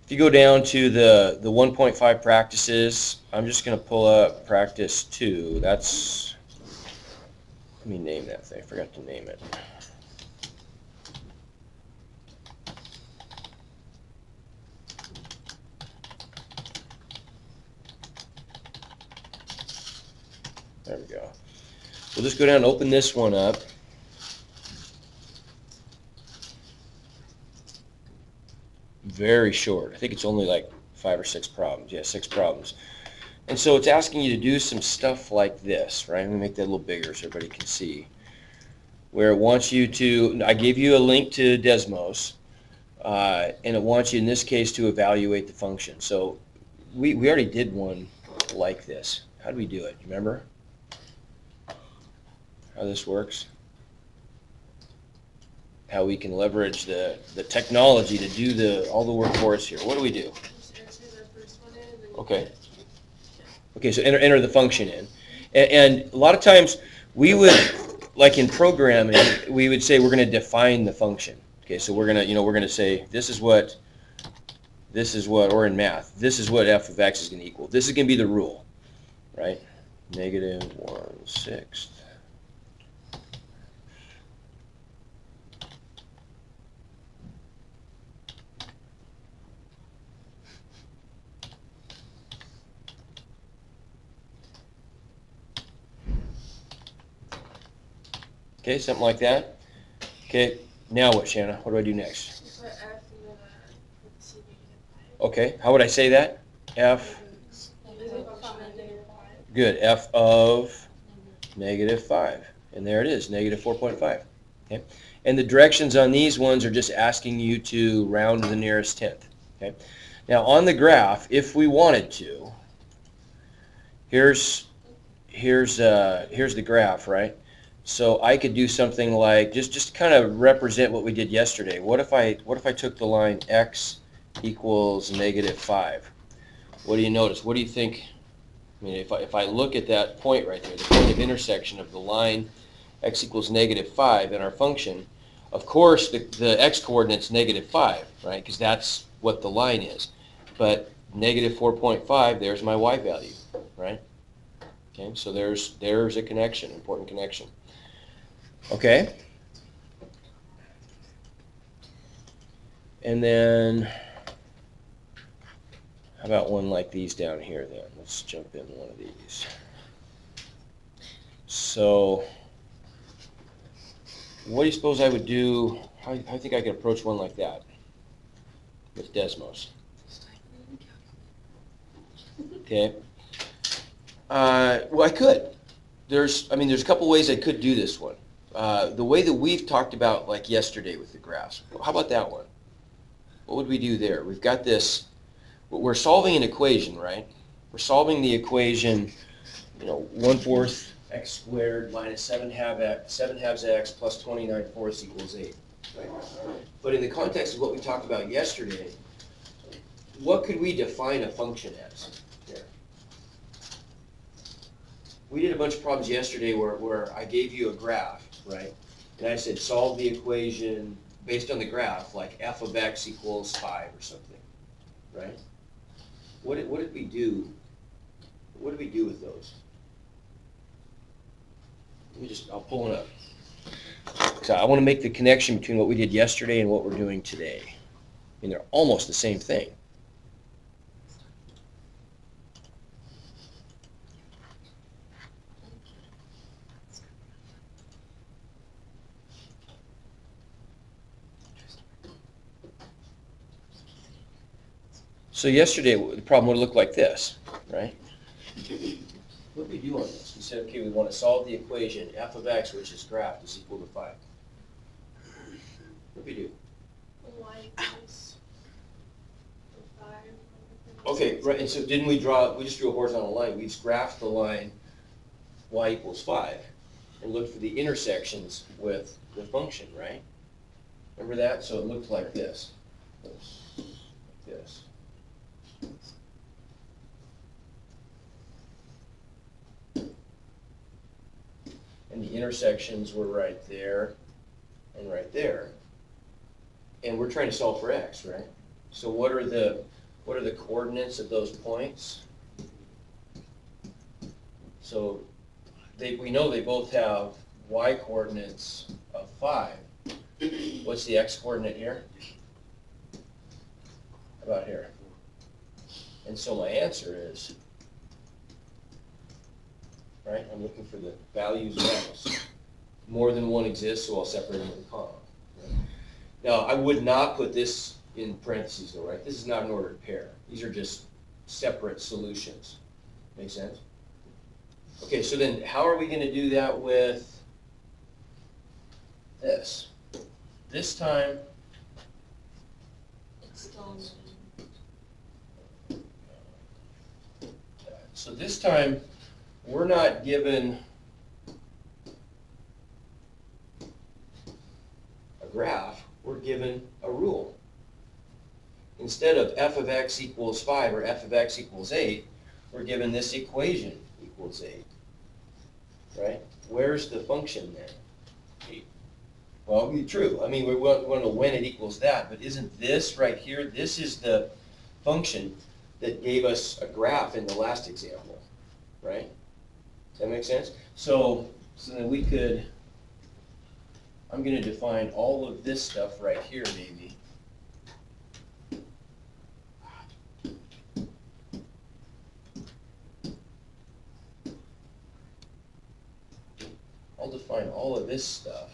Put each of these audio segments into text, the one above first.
If you go down to the 1.5 practices, I'm just going to pull up practice 2. That's, let me name that thing. I forgot to name it. There we go. We'll just go down and open this one up. Very short. I think it's only like 5 or 6 problems. Yeah, 6 problems. And so it's asking you to do some stuff like this, right? Let me make that a little bigger so everybody can see. Where it wants you to, I gave you a link to Desmos, and it wants you in this case to evaluate the function. So we already did one like this. How do we do it? Remember how this works? How we can leverage the technology to do all the work for us here. What do we do? Okay. Okay, so enter the function in. And a lot of times we would, like in programming, we would say we're going to define the function. Okay, so we're going to say this is what, or in math, this is what f of x is going to equal. This is going to be the rule, right? Negative 1/6. Okay, something like that. Okay, now what, Shanna? What do I do next? Okay, how would I say that? F, good, f of -5. And there it is, -4.5. Okay, and the directions on these ones are just asking you to round to the nearest tenth. Okay, now on the graph, if we wanted to, here's the graph, right? So I could do something like just kind of represent what we did yesterday. What if I took the line x equals -5? What do you notice? What do you think? I mean, if I look at that point right there, the point of intersection of the line x equals -5 and our function, of course the x coordinate's -5, right? Because that's what the line is. But -4.5, there's my y value, right? Okay, so there's a connection, important connection. Okay. And then, how about one like these down here then? Let's jump in one of these. So, what do you suppose I would do? How do you think I could approach one like that with Desmos? Okay. Well, I could. There's a couple ways I could do this one. The way that we've talked about, like yesterday with the graphs. How about that one? What would we do there? We've got this. We're solving an equation, right? We're solving the equation, 1/4 x squared minus 7 halves x plus 29/4 equals 8. Right? But in the context of what we talked about yesterday, what could we define a function as? There. We did a bunch of problems yesterday where I gave you a graph, right? And I said solve the equation based on the graph, like f of x equals 5 or something, right? What did we do? What did we do with those? I'll pull it up. So I want to make the connection between what we did yesterday and what we're doing today. I mean, they're almost the same thing. So yesterday, the problem would look like this, right? What did we do on this? We said, okay, we want to solve the equation f of x, which is graphed, is equal to 5. What did we do? Y equals 5. Okay, right, and so we just drew a horizontal line. We just graphed the line y equals 5 and looked for the intersections with the function, right? Remember that? So it looked like this. Like this. And the intersections were right there and right there. And we're trying to solve for x, right? So what are the coordinates of those points? So we know they both have y coordinates of 5. What's the x coordinate here? About here. And so my answer is, right, I'm looking for the values of x. More than one exists, so I'll separate them with a comma. Right? Now, I would not put this in parentheses though, right? This is not an ordered pair. These are just separate solutions. Make sense? Okay, so then how are we going to do that with this? This time, It's still so this time, we're not given a graph, we're given a rule. Instead of f of x equals 5 or f of x equals 8, we're given this equation equals 8. Right? Where's the function then? 8. Well, it'd be true. I mean, we want to know when it equals that, but isn't this right here, this is the function that gave us a graph in the last example, right? Does that make sense? So then we could, I'm going to define all of this stuff right here, maybe. I'll define all of this stuff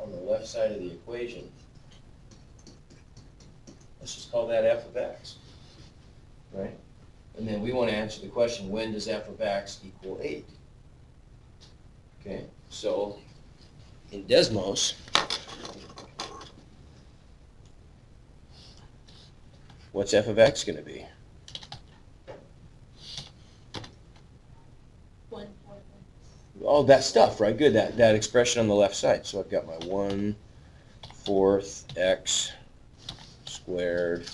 on the left side of the equation. Let's just call that f of x, right? And then we want to answer the question, when does f of x equal 8? Okay, so in Desmos, what's f of x going to be? 1/4. All that stuff, right? Good, that expression on the left side. So I've got my 1/4 x squared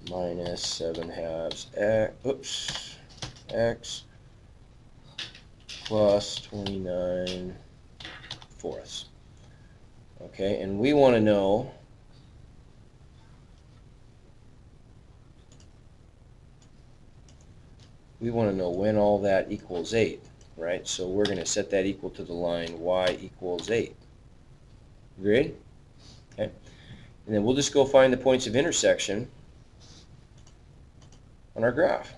minus 7/2 x plus 29/4. Okay, and we want to know when all that equals 8, right? So we're going to set that equal to the line y equals 8. Agreed? Okay. And then we'll just go find the points of intersection on our graph.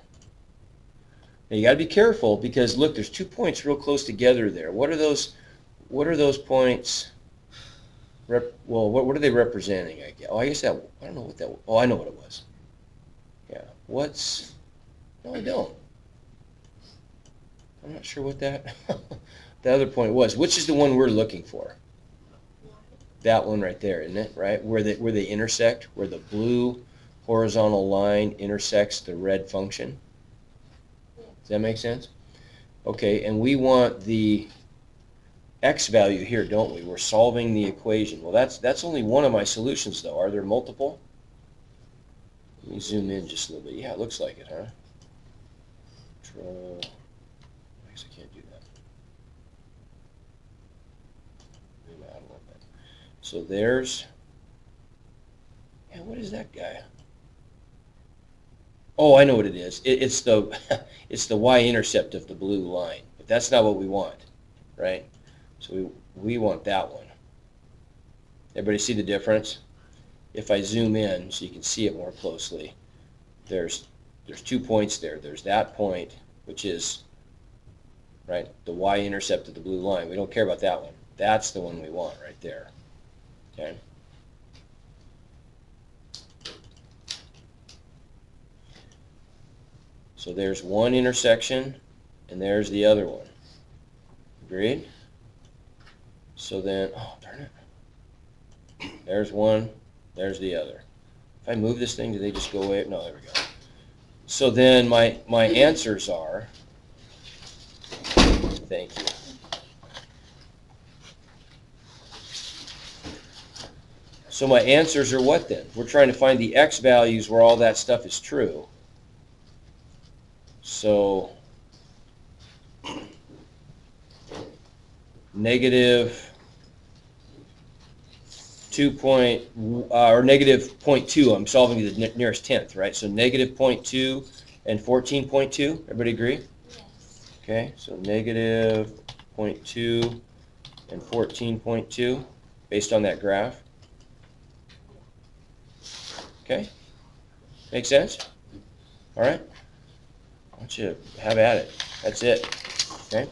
Now you got to be careful because look, there's 2 points real close together there. What are those points? Well, what are they representing? I guess that, I don't know what that. Oh, I know what it was. Yeah. No, I don't. I'm not sure what that the other point was. Which is the one we're looking for? That one right there, isn't it? Right? Where they intersect, where the blue horizontal line intersects the red function. Does that make sense? Okay, and we want the x value here, don't we? We're solving the equation. Well, that's only one of my solutions, though. Are there multiple? Let me zoom in just a little bit. Yeah, it looks like it, huh? Control. I guess I can't do that. Zoom out a little bit. So there's. Yeah, what is that guy? Oh, I know what it is. It's the it's the y-intercept of the blue line. But that's not what we want, right? So we want that one. Everybody see the difference? If I zoom in so you can see it more closely, there's 2 points there. There's that point, which is, right, the y-intercept of the blue line. We don't care about that one. That's the one we want right there. Okay? So there's one intersection, and there's the other one. Agreed? So then, oh, darn it. There's one, there's the other. If I move this thing, do they just go away? No, there we go. So then my answers are, thank you. So my answers are what then? We're trying to find the x values where all that stuff is true. So -2 or negative 0.2, I'm solving the nearest tenth, right? So negative 0.2 and 14.2, everybody agree? Yes. Okay, so negative 0.2 and 14.2, based on that graph. Okay, make sense? All right, why don't you have at it? That's it, okay?